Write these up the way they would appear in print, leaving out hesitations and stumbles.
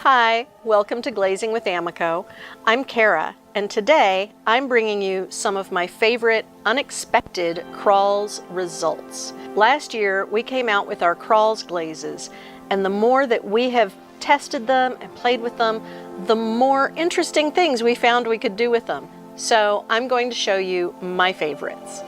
Hi, welcome to Glazing with Amico. I'm Kara, and today I'm bringing you some of my favorite unexpected Crawls results. Last year we came out with our Crawls glazes, and the more that we have tested them and played with them, the more interesting things we found we could do with them. So I'm going to show you my favorites.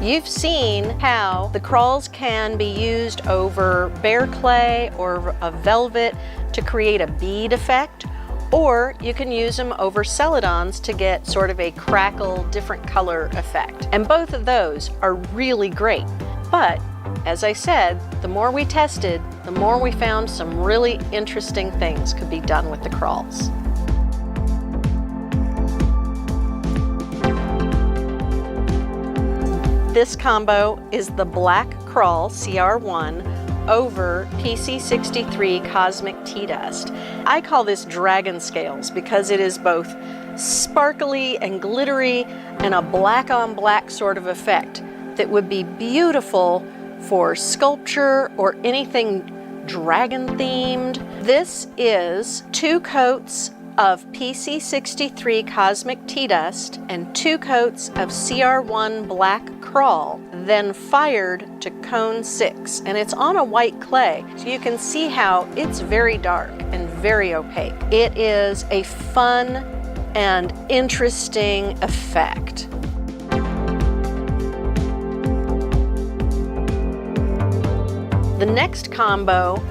You've seen how the crawls can be used over bare clay or a velvet to create a bead effect, or you can use them over celadons to get sort of a crackle, different color effect. And both of those are really great. But as I said, the more we tested, the more we found some really interesting things could be done with the crawls. This combo is the black crawl CR1 over PC63 Cosmic Tea Dust. I call this dragon scales because it is both sparkly and glittery and a black on black sort of effect that would be beautiful for sculpture or anything dragon themed. This is 2 coats of PC63 Cosmic Tea Dust and 2 coats of CR1 Black Crawl, then fired to cone 6. And it's on a white clay, so you can see how it's very dark and very opaque. It is a fun and interesting effect. The next combo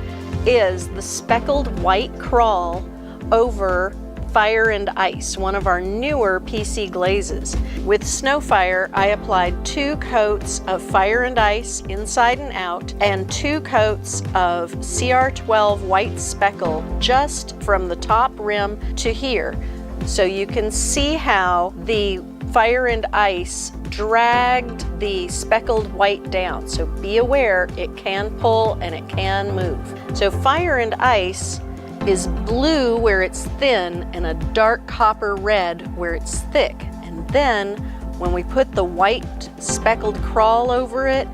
is the speckled white crawl over Fire and Ice, one of our newer PC glazes. With Snowfire, I applied 2 coats of Fire and Ice inside and out and 2 coats of CR12 white speckle just from the top rim to here. So you can see how the Fire and Ice dragged the speckled white down. So be aware, it can pull and it can move. So Fire and Ice is blue where it's thin and a dark copper red where it's thick. And then when we put the white speckled crawl over it,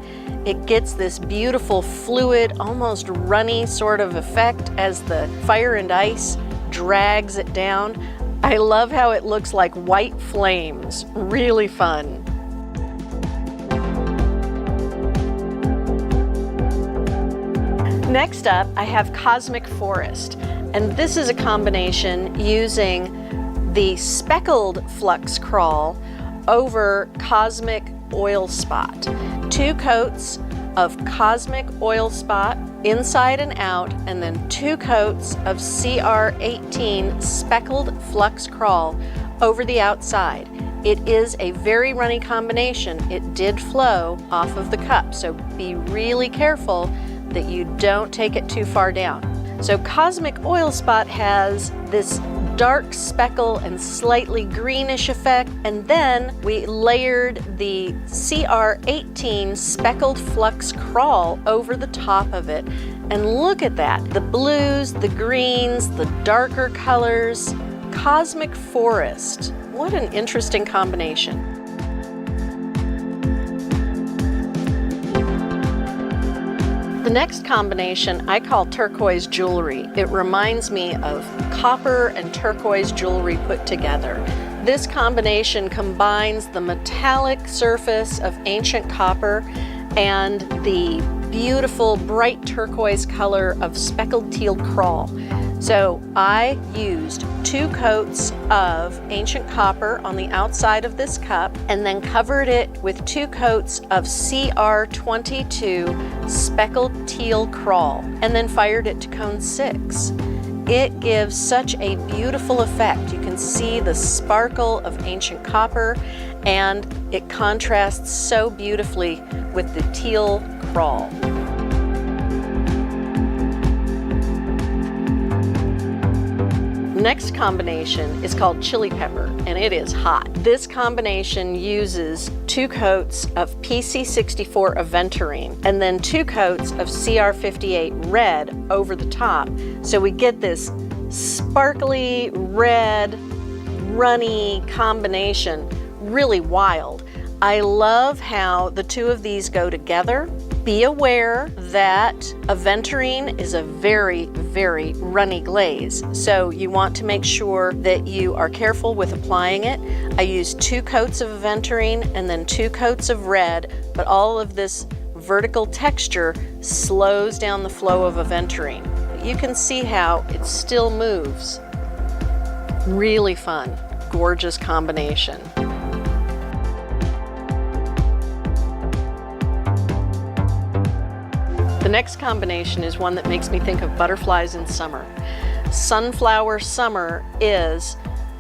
it gets this beautiful fluid, almost runny sort of effect as the Fire and Ice drags it down. I love how it looks like white flames. Really fun. Next up, I have Cosmic Forest. And this is a combination using the speckled flux crawl over Cosmic Oil Spot. 2 coats of Cosmic Oil Spot inside and out, and then 2 coats of CR18 speckled flux crawl over the outside. It is a very runny combination. It did flow off of the cup, so be really careful that you don't take it too far down. So Cosmic Oil Spot has this dark speckle and slightly greenish effect, and then we layered the CR18 speckled flux crawl over the top of it. And look at that, the blues, the greens, the darker colors. Cosmic Forest, what an interesting combination. The next combination I call turquoise jewelry. It reminds me of copper and turquoise jewelry put together. This combination combines the metallic surface of ancient copper and the beautiful bright turquoise color of speckled teal crawl. So I used 2 coats of ancient copper on the outside of this cup and then covered it with 2 coats of CR22 speckled teal crawl and then fired it to cone 6. It gives such a beautiful effect. You can see the sparkle of ancient copper and it contrasts so beautifully with the teal crawl. Next combination is called chili pepper, and it is hot. This combination uses 2 coats of PC64 aventurine and then 2 coats of CR58 red over the top. So we get this sparkly red, runny combination, really wild. I love how the two of these go together. Be aware that aventurine is a very, very runny glaze, so you want to make sure that you are careful with applying it. I used 2 coats of aventurine and then 2 coats of red, but all of this vertical texture slows down the flow of aventurine. You can see how it still moves. Really fun, gorgeous combination. The next combination is one that makes me think of butterflies in summer. Sunflower Summer is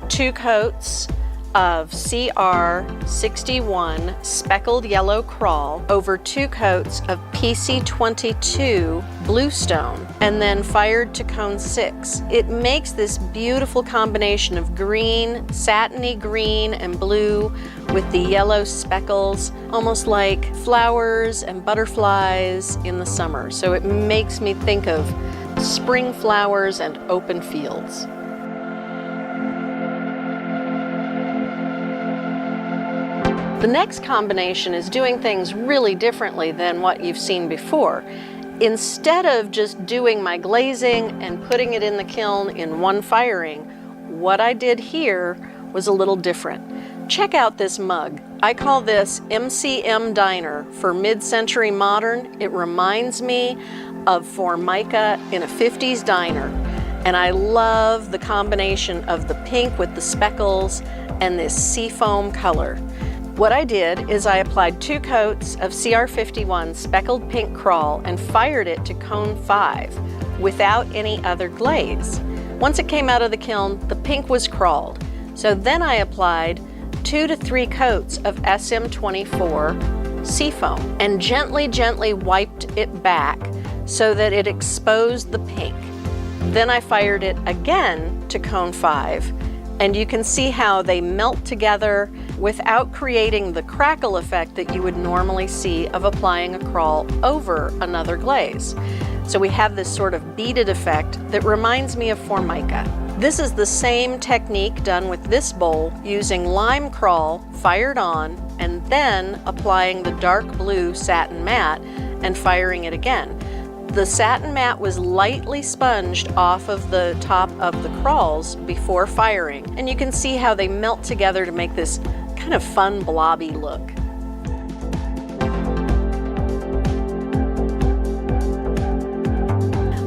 2 coats of CR61 speckled yellow crawl over 2 coats of PC22 bluestone and then fired to cone 6. It makes this beautiful combination of green, satiny green and blue with the yellow speckles, almost like flowers and butterflies in the summer. So it makes me think of spring flowers and open fields. The next combination is doing things really differently than what you've seen before. Instead of just doing my glazing and putting it in the kiln in one firing, what I did here was a little different. Check out this mug. I call this MCM Diner for mid-century modern. It reminds me of Formica in a 50s diner. And I love the combination of the pink with the speckles and this seafoam color. What I did is I applied 2 coats of CR51 speckled pink crawl and fired it to cone 5 without any other glaze. Once it came out of the kiln, the pink was crawled. So then I applied 2 to 3 coats of SM24 seafoam and gently wiped it back so that it exposed the pink. Then I fired it again to cone 5. And you can see how they melt together without creating the crackle effect that you would normally see of applying a crawl over another glaze. So we have this sort of beaded effect that reminds me of Formica. This is the same technique done with this bowl using lime crawl fired on and then applying the dark blue satin matte and firing it again. The satin matte was lightly sponged off of the top of the crawls before firing, and you can see how they melt together to make this kind of fun blobby look.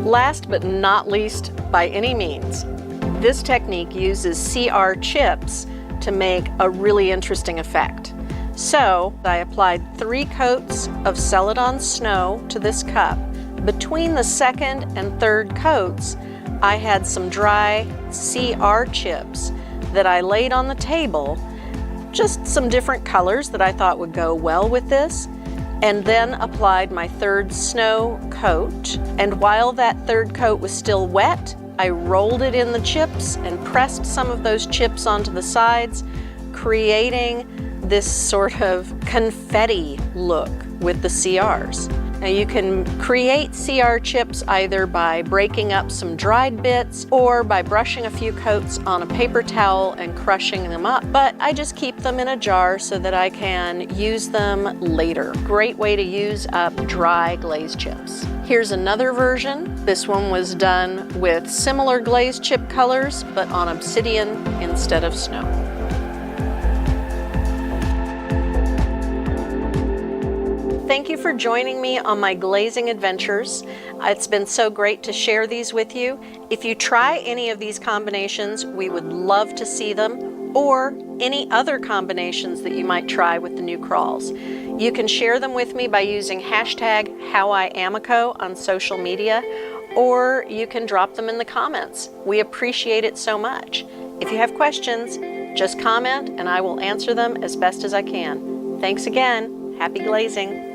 Last but not least by any means, this technique uses CR chips to make a really interesting effect. So I applied 3 coats of Celadon Snow to this cup. Between the second and third coats, I had some dry CR chips that I laid on the table, just some different colors that I thought would go well with this, and then applied my third snow coat. And while that third coat was still wet, I rolled it in the chips and pressed some of those chips onto the sides, creating this sort of confetti look with the CRs. Now you can create CR chips either by breaking up some dried bits or by brushing a few coats on a paper towel and crushing them up, but I just keep them in a jar so that I can use them later. Great way to use up dry glaze chips. Here's another version. This one was done with similar glaze chip colors, but on obsidian instead of snow. Thank you for joining me on my glazing adventures. It's been so great to share these with you. If you try any of these combinations, we would love to see them, or any other combinations that you might try with the new crawls. You can share them with me by using hashtag HowIAmico on social media, or you can drop them in the comments. We appreciate it so much. If you have questions, just comment and I will answer them as best as I can. Thanks again. Happy glazing.